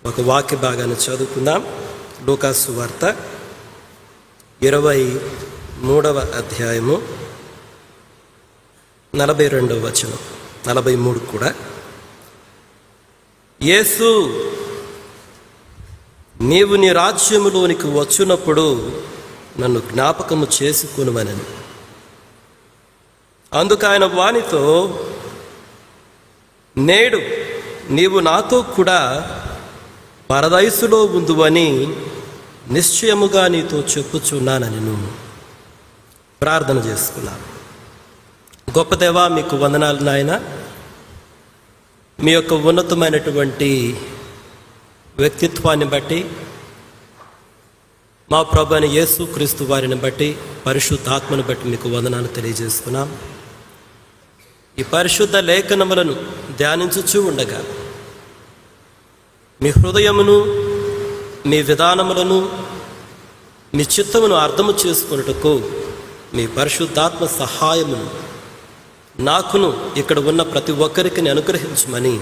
ఒక వాక్య భాగాన్ని చదువుకుందాం. లూకాసు సువార్త 23వ అధ్యాయము 42వ వచనం, 43 కూడా. యేసు, నీవు నీ రాజ్యములోనికి వచ్చినప్పుడు నన్ను జ్ఞాపకము చేసుకొనుమనెను. అందుకు ఆయన వానితో, నేడు నీవు నాతో కూడా పరదైసులో ఉందువని నిశ్చయముగా నీతో చెప్పుచున్నానని నేను ప్రార్థన చేసుకున్నాను. గొప్ప దేవా, మీకు వందనాలు నాయన. మీ యొక్క ఉన్నతమైనటువంటి వ్యక్తిత్వాన్ని బట్టి, మా ప్రభువైన యేసు క్రీస్తు వారిని బట్టి, పరిశుద్ధాత్మను బట్టి మీకు వందనాలు తెలియజేస్తున్నాం. ఈ పరిశుద్ధ లేఖనములను ధ్యానించుచూ ఉండగా మీ హృదయమును, మీ విధానములను, మీ చిత్తమును అర్థము చేసుకున్నట్టుకు మీ పరిశుద్ధాత్మ సహాయమును నాకును ఇక్కడ ఉన్న ప్రతి ఒక్కరికి అనుగ్రహించమని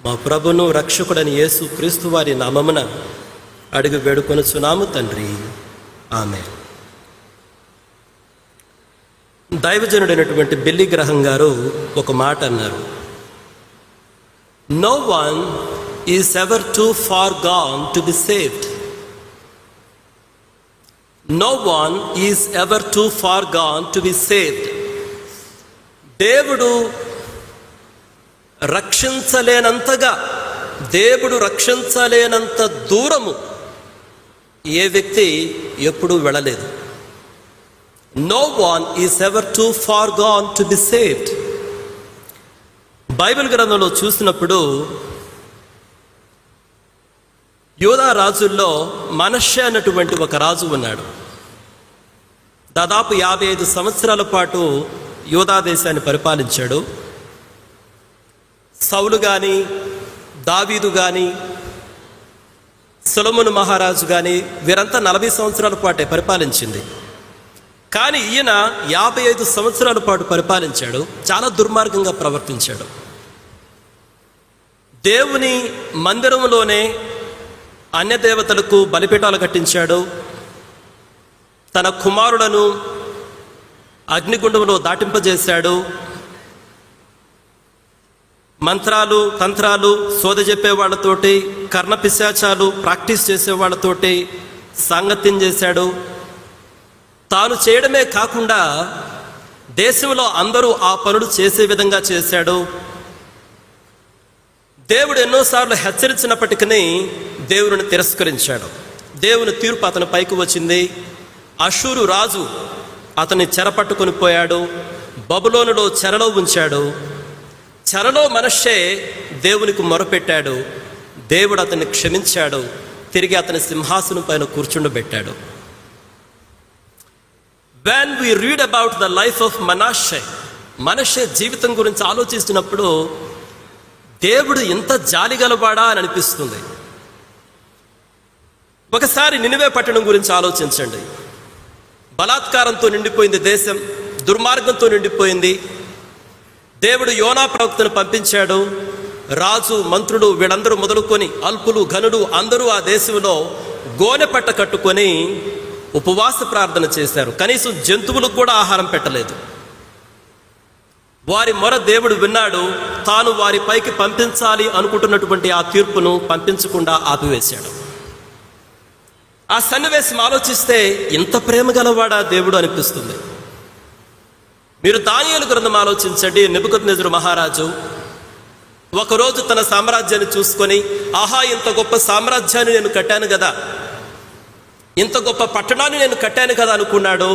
మా ప్రభును రక్షకుడని యేసు క్రీస్తు వారి నామమున అడిగి వేడుకొనుచున్నాము తండ్రి, ఆమేన్. దైవజనుడైనటువంటి బిల్లీ గ్రహం గారు ఒక మాట అన్నారు. No one is ever too far gone to be saved. No one is ever too far gone to be saved. దేవుడు రక్షించలేనంత దూరము ఏ వ్యక్తి ఎప్పుడూ వెళ్ళలేదు. No one is ever too far gone to be saved. Bible గ్రంథంలో చూసినప్పుడు యూదా రాజుల్లో మనష్షే అన్నటువంటి ఒక రాజు ఉన్నాడు. దాదాపు 55 సంవత్సరాల పాటు యూదా దేశాన్ని పరిపాలించాడు. సౌలు కానీ, దావీదు కానీ, సొలొమోను మహారాజు కానీ వీరంతా 40 సంవత్సరాల పాటే పరిపాలించింది. కానీ ఈయన 55 సంవత్సరాల పాటు పరిపాలించాడు. చాలా దుర్మార్గంగా ప్రవర్తించాడు. దేవుని మందిరంలోనే అన్య దేవతలకు బలిపీఠాలు కట్టించాడు. తన కుమారులను అగ్నిగుండంలో దాటింపజేశాడు. మంత్రాలు, తంత్రాలు, సోద చెప్పే వాళ్ళతోటి, కర్ణపిశాచాలు ప్రాక్టీస్ చేసే వాళ్ళతోటి సాంగత్యం చేశాడు. తాను చేయడమే కాకుండా దేశంలో అందరూ ఆ పనులు చేసే విధంగా చేశాడు. దేవుడు ఎన్నోసార్లు హెచ్చరించినప్పటికీ దేవుని తిరస్కరించాడు. దేవుని తీర్పు అతని పైకి వచ్చింది. అషూరు రాజు అతన్ని చెరపట్టుకొని పోయాడు. బబులోనులో చెరలో ఉంచాడు. చెరలో మనష్షే దేవునికి మొరపెట్టాడు. దేవుడు అతన్ని క్షమించాడు. తిరిగి అతని సింహాసనం పైన కూర్చుండబెట్టాడు. When we read about the life of మనష్షే జీవితం గురించి ఆలోచిస్తున్నప్పుడు దేవుడు ఎంత జాలిగలవాడా అని అనిపిస్తుంది. ఒకసారి నినివే పట్టణం గురించి ఆలోచించండి. బలాత్కారంతో నిండిపోయింది దేశం, దుర్మార్గంతో నిండిపోయింది. దేవుడు యోనా ప్రవక్తను పంపించాడు. రాజు, మంత్రులు వీళ్ళందరూ మొదలుకొని అల్పులు, ఘనులు అందరూ ఆ దేశంలో గోనె పట్ట కట్టుకొని ఉపవాస ప్రార్థన చేశారు. కనీసం జంతువులకు కూడా ఆహారం పెట్టలేదు. వారి మొర దేవుడు విన్నాడు. తాను వారి పైకి పంపించాలి అనుకుంటున్నటువంటి ఆ తీర్పును పంపించకుండా ఆపివేశాడు. ఆ సన్నివేశం ఆలోచిస్తే ఎంత ప్రేమ గలవాడా దేవుడు అనిపిస్తుంది. మీరు దానియేలు గ్రంథం ఆలోచించండి. నెబుకద్నెజరు మహారాజు ఒకరోజు తన సామ్రాజ్యాన్ని చూసుకొని, ఆహా, ఇంత గొప్ప సామ్రాజ్యాన్ని నేను కట్టాను కదా, ఇంత గొప్ప పట్టణాన్ని నేను కట్టాను కదా అనుకున్నాడు.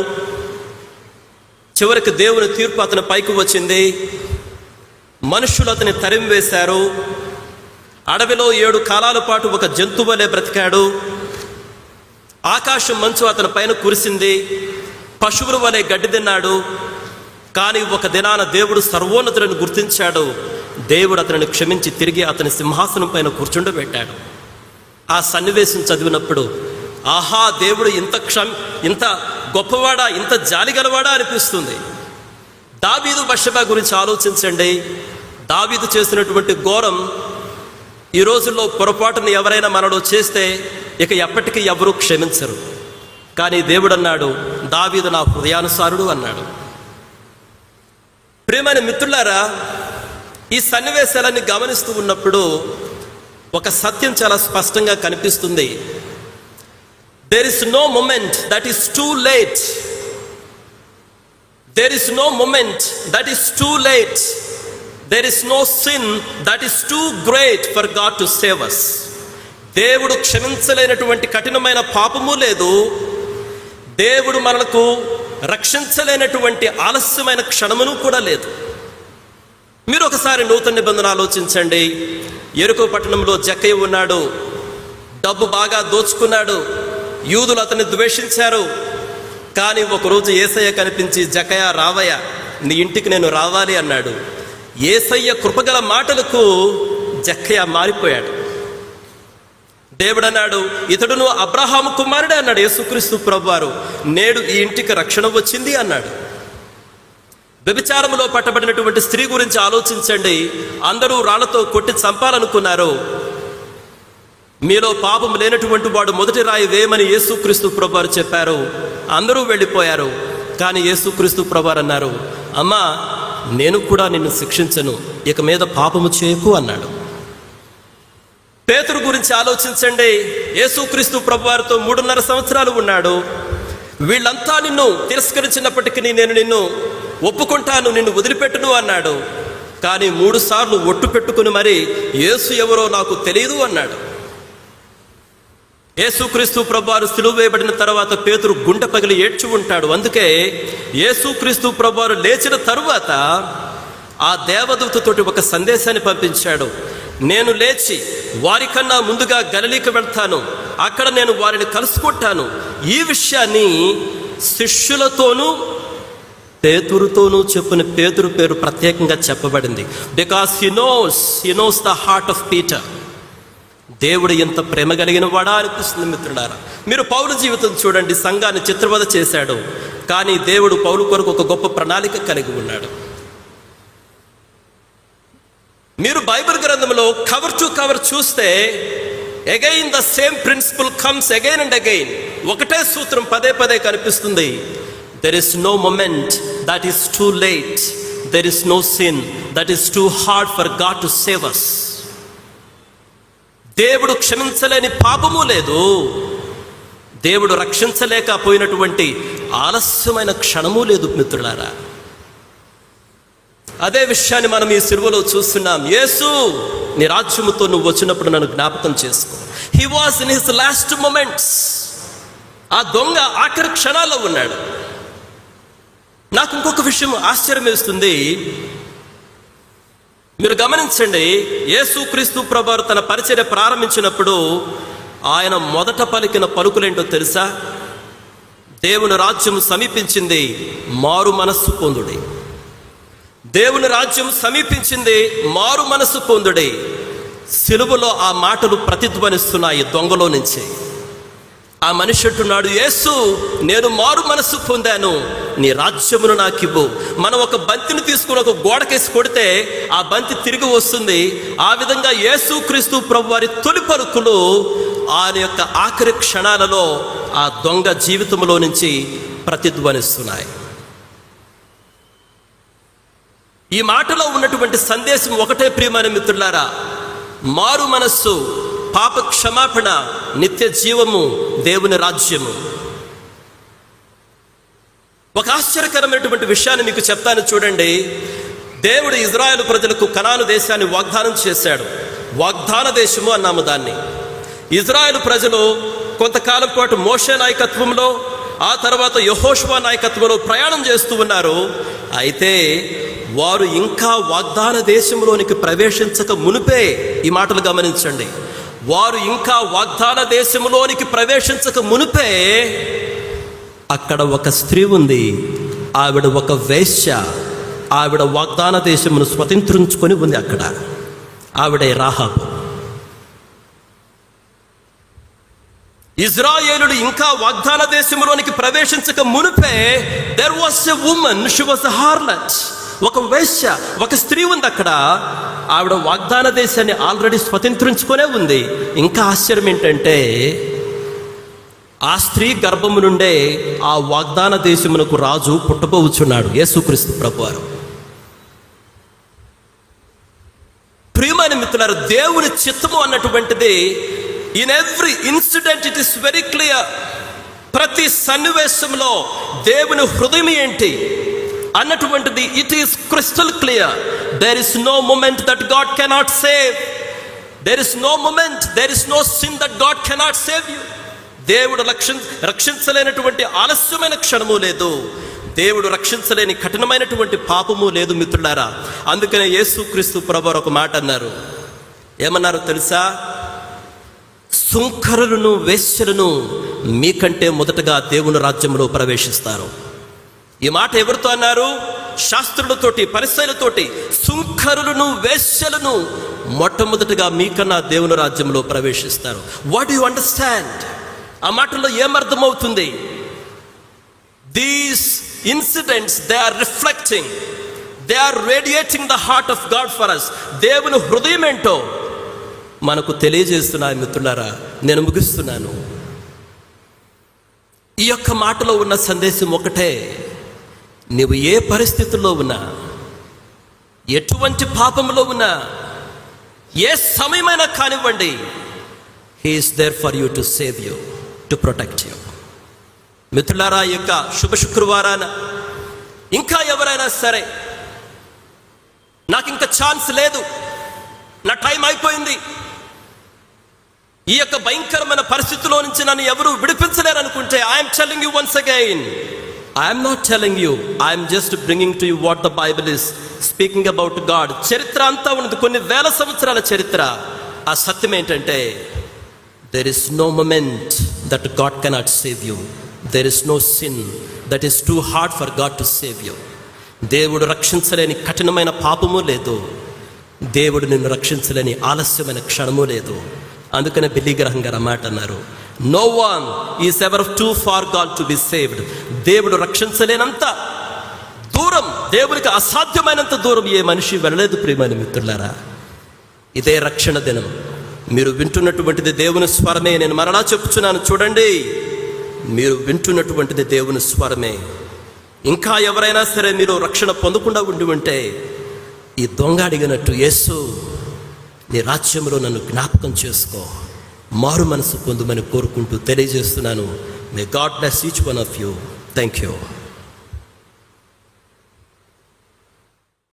చివరికి దేవుని తీర్పు అతని పైకి వచ్చింది. మనుషులు అతని తరిమి వేశారు. అడవిలో 7 కాలాల పాటు ఒక జంతువు వలె బ్రతికాడు. ఆకాశం మంచు అతని పైన కురిసింది. పశువుల వలె గడ్డి తిన్నాడు. కానీ ఒక దినాన దేవుడు సర్వోన్నతులను గుర్తించాడు. దేవుడు అతనిని క్షమించి తిరిగి అతని సింహాసనం పైన కూర్చుండబెట్టాడు. ఆ సన్నివేశం చదివినప్పుడు ఆహా, దేవుడు ఇంత గొప్పవాడా, ఇంత జాలిగలవాడా అనిపిస్తుంది. దావీదు బత్షెబ గురించి ఆలోచించండి. దావీదు చేసినటువంటి ఘోరం ఈ రోజుల్లో పొరపాటును ఎవరైనా మనలో చేస్తే ఇక ఎప్పటికీ ఎవరూ క్షమించరు. కానీ దేవుడు అన్నాడు, దావీదు నా హృదయానుసారుడు అన్నాడు. ప్రియమైన మిత్రులారా, ఈ సన్నివేశాలన్నీ గమనిస్తూ ఉన్నప్పుడు ఒక సత్యం చాలా స్పష్టంగా కనిపిస్తుంది. There is no moment that is too late. There is no moment that is too late. There is no sin that is too great for God to save us. దేవుడు క్షమించలేనటువంటి కఠినమైన పాపము లేదు. దేవుడు మనకు రక్షించలేనటువంటి ఆలస్యమైన క్షణమును కూడా లేదు. మీరు ఒకసారి నూతన నిబంధన ఆలోచించండి. యెరికో పట్టణంలో జక్కయ్య ఉన్నాడు. డబ్బు బాగా దోచుకున్నాడు. యూదులు అతన్ని ద్వేషించారు. కానీ ఒకరోజు యేసయ్య కనిపించి, జక్కయ్య రావయ్య, నీ ఇంటికి నేను రావాలి అన్నాడు. యేసయ్య కృపగల మాటలకు జక్కయ్య మారిపోయాడు. దేవుడు అన్నాడు, ఇతడును అబ్రహాము కుమారుడే అన్నాడు. యేసుక్రీస్తు ప్రభువారు, నేడు ఈ ఇంటికి రక్షణ వచ్చింది అన్నాడు. వ్యభిచారములో పట్టబడినటువంటి స్త్రీ గురించి ఆలోచించండి. అందరూ రాళ్లతో కొట్టి చంపాలనుకున్నారు. మీలో పాపం లేనటువంటి వాడు మొదటి రాయి వేయమని యేసుక్రీస్తు ప్రభువారు చెప్పారు. అందరూ వెళ్ళిపోయారు. కానీ యేసుక్రీస్తు ప్రభువారు అన్నారు, అమ్మా, నేను కూడా నిన్ను శిక్షించను, ఇక మీద పాపము చేయకు అన్నాడు. పేతురు గురించి ఆలోచించండి. యేసుక్రీస్తు ప్రభువారితో 3.5 సంవత్సరాలు ఉన్నాడు. వీళ్ళంతా నిన్ను తిరస్కరించినప్పటికీ నేను నిన్ను ఒప్పుకుంటాను, నిన్ను వదిలిపెట్టును అన్నాడు. కానీ 3 సార్లు ఒట్టు పెట్టుకుని మరి యేసు ఎవరో నాకు తెలియదు అన్నాడు. యేసుక్రీస్తు ప్రభువారు సిలువ వేయబడిన తర్వాత పేతురు గుండె పగిలి ఏడ్చి ఉంటాడు. అందుకే యేసుక్రీస్తు ప్రభువారు లేచిన తరువాత ఆ దేవదూతతోటి ఒక సందేశాన్ని పంపించాడు. నేను లేచి వారికన్నా ముందుగా గలిలీకి వెళ్తాను, అక్కడ నేను వారిని కలుసుకుంటాను. ఈ విషయాన్ని శిష్యులతోనూ పేతురుతోనూ చెప్పిన పేతురు పేరు ప్రత్యేకంగా చెప్పబడింది. Because he knows the heart of Peter. దేవుడు ఎంత ప్రేమ కలిగిన వాడా అనిపిస్తుంది మిత్రులారా. మీరు పౌలు జీవితం చూడండి. సంఘాన్ని చిత్రవద చేశాడు, కానీ దేవుడు పౌలు కొరకు ఒక గొప్ప ప్రణాళిక కలిగి ఉన్నాడు. మీరు బైబిల్ గ్రంథంలో కవర్ టు కవర్ చూస్తే again the same principle comes again and again. ఒకటే సూత్రం పదే పదే కనిపిస్తుంది. There is no moment that is too late. There is no sin that is too hard for God to save us. దేవుడు క్షమించలేని పాపము లేదు. దేవుడు రక్షించలేకపోయినటువంటి ఆలస్యమైన క్షణము లేదు మిత్రులారా. అదే విషయాన్ని మనం ఈ సిలువలో చూస్తున్నాం. యేసు, నీ రాజ్యముతో నువ్వు వచ్చినప్పుడు నన్ను జ్ఞాపకం చేసుకో. He was in his last moments. ఆ దొంగ ఆఖరి క్షణాల్లో ఉన్నాడు. నాకు ఇంకొక విషయం ఆశ్చర్యం వేస్తుంది. మీరు గమనించండి. యేసుక్రీస్తు ప్రభువారు తన పరిచర్య ప్రారంభించినప్పుడు ఆయన మొదట పలికిన పలుకులేంటో తెలుసా? దేవుని రాజ్యం సమీపించింది, మారు మనస్సు పొందుడి. దేవుని రాజ్యం సమీపించింది, మారు మనస్సు పొందుడి. సిలువలో ఆ మాటలు ప్రతిధ్వనిస్తున్నాయి దొంగలో నుంచి. ఆ మనిషి అంటున్నాడు, యేసు, నేను మారు మనస్సు పొందాను, నీ రాజ్యమును నాకివ్వు. మనం ఒక బంతిని తీసుకుని ఒక గోడకేసి కొడితే ఆ బంతి తిరిగి వస్తుంది. ఆ విధంగా యేసుక్రీస్తు ప్రభువారి తొలి పలుకులు ఆయన యొక్క ఆఖరి క్షణాలలో ఆ దొంగ జీవితంలో నుంచి ప్రతిధ్వనిస్తున్నాయి. ఈ మాటలో ఉన్నటువంటి సందేశం ఒకటే ప్రియమైన మిత్రులారా, మారు మనస్సు, పాప క్షమాపణ, నిత్య జీవము, దేవుని రాజ్యము. ఒక ఆశ్చర్యకరమైనటువంటి విషయాన్ని మీకు చెప్తాను చూడండి. దేవుడు ఇజ్రాయేలు ప్రజలకు కనాను దేశాన్ని వాగ్దానం చేశాడు. వాగ్దాన దేశము అన్నాము దాన్ని. ఇజ్రాయేలు ప్రజలు కొంతకాలం పాటు మోషే నాయకత్వంలో, ఆ తర్వాత యెహోషువ నాయకత్వంలో ప్రయాణం చేస్తూ ఉన్నారు. అయితే వారు ఇంకా వాగ్దాన దేశంలోనికి ప్రవేశించక మునిపే, ఈ మాటలు గమనించండి, వారు ఇంకా వాగ్దాన దేశంలోనికి ప్రవేశించక మునిపే అక్కడ ఒక స్త్రీ ఉంది. ఆవిడ ఒక వేశ్య. ఆవిడ వాగ్దాన దేశమును స్వతంత్రించుకొని ఉంది. అక్కడ ఆవిడ రాహాబు. ఇజ్రాయేలుడు ఇంకా వాగ్దాన దేశంలోనికి ప్రవేశించక మునిపే there was a woman, she was a harlot. ఒక వేశ్య, ఒక స్త్రీ ఉంది అక్కడ. ఆవిడ వాగ్దాన దేశాన్ని ఆల్రెడీ స్వతంత్రించుకునే ఉంది. ఇంకా ఆశ్చర్యం ఏంటంటే ఆ స్త్రీ గర్భము నుండే ఆ వాగ్దాన దేశమునకు రాజు పుట్టబోచున్నాడు, యేసుక్రీస్తు ప్రభువారు. ప్రియమైన మిత్రులారా, దేవుని చిత్తము అన్నటువంటిది in every incident it is very clear. ప్రతి సన్నివేశంలో దేవుని హృదయం ఏంటి అన్నటువంటిది it is crystal clear. There is no moment that God cannot save. There is no moment, there is no sin that God cannot save you. దేవుడు రక్షించలేనటువంటి ఆలస్యమైన క్షణము లేదు, దేవుడు రక్షించలేని కఠినమైనటువంటి పాపము లేదు మిత్రులారా. అందుకనే యేసుక్రీస్తు ప్రభువారు ఒక మాట అన్నారు. ఏమన్నారు తెలుసా? సుంకరులను, వేశ్యలను మీకంటే మొదటగా దేవుని రాజ్యంలో ప్రవేశిస్తారు. ఈ మాట ఎవరితో అన్నారు? శాస్త్రులతోటి, పరిసయ్యులతోటి. సుంకరులను, వేశ్యలను మొట్టమొదటిగా మీకన్నా దేవుని రాజ్యంలో ప్రవేశిస్తారు. What do you understand? ఆ మాటల్లో ఏమర్థమవుతుంది? These incidents they are reflecting, they are radiating the heart of God for us. దేవుని హృదయం ఏంటో మనకు తెలియజేస్తున్నాయి మిత్రులారా. నేను ముగిస్తున్నాను. ఈ యొక్క మాటలో ఉన్న సందేశం ఒకటే: నీవు ఏ పరిస్థితుల్లో ఉన్నా, ఎటువంటి పాపంలో ఉన్నా, ఏ సమయమైనా కానివ్వండి, he is there for you to save you, to protect you. మిత్రులారా, ఈ యొక్క శుభ శుక్రవారాన ఇంకా ఎవరైనా సరే నాకు ఇంకా ఛాన్స్ లేదు, నా టైం అయిపోయింది, ఈ యొక్క భయంకరమైన పరిస్థితిలో నుంచి నన్ను ఎవరు విడిపించలేరు అనుకుంటే, I'm telling you once again, I'm not telling you, I'm just bringing to you what the Bible is speaking about God. చరిత్ర అంతా ఉన్నది, కొన్ని వేల సంవత్సరాల చరిత్ర. ఆ సత్యం ఏంటంటే, there is no moment that God cannot save you. There is no sin that is too hard for God to save you. దేవుడు రక్షించలేని కఠినమైన పాపము లేదు, దేవుడు నిన్ను రక్షించలేని ఆలస్యమైన క్షణము లేదు. అందుకనే బిల్లీ గ్రహం గారు మాట అన్నారు, no one is ever too far God to be saved. దేవుడు రక్షించలేనంత దూరం, దేవునికి అసాధ్యమైనంత దూరం ఏ మనిషి వెళ్ళలేదు. ప్రియమైన మిత్రులారా, ఇదే రక్షణ దినం. మీరు వింటున్నటువంటిది దేవుని స్వరమే. నేను మరలా చెప్పుచున్నాను, చూడండి, మీరు వింటున్నటువంటిది దేవుని స్వరమే. ఇంకా ఎవరైనా సరే మీరు రక్షణ పొందకుండా ఉండి ఉంటే, ఈ దొంగ అడిగినట్టు, యేసు నీ రాజ్యంలో నన్ను జ్ఞాపకం చేసుకో, మారు మనసు పొందుమని కోరుకుంటూ తెలియజేస్తున్నాను. May God bless each one of you. Thank you.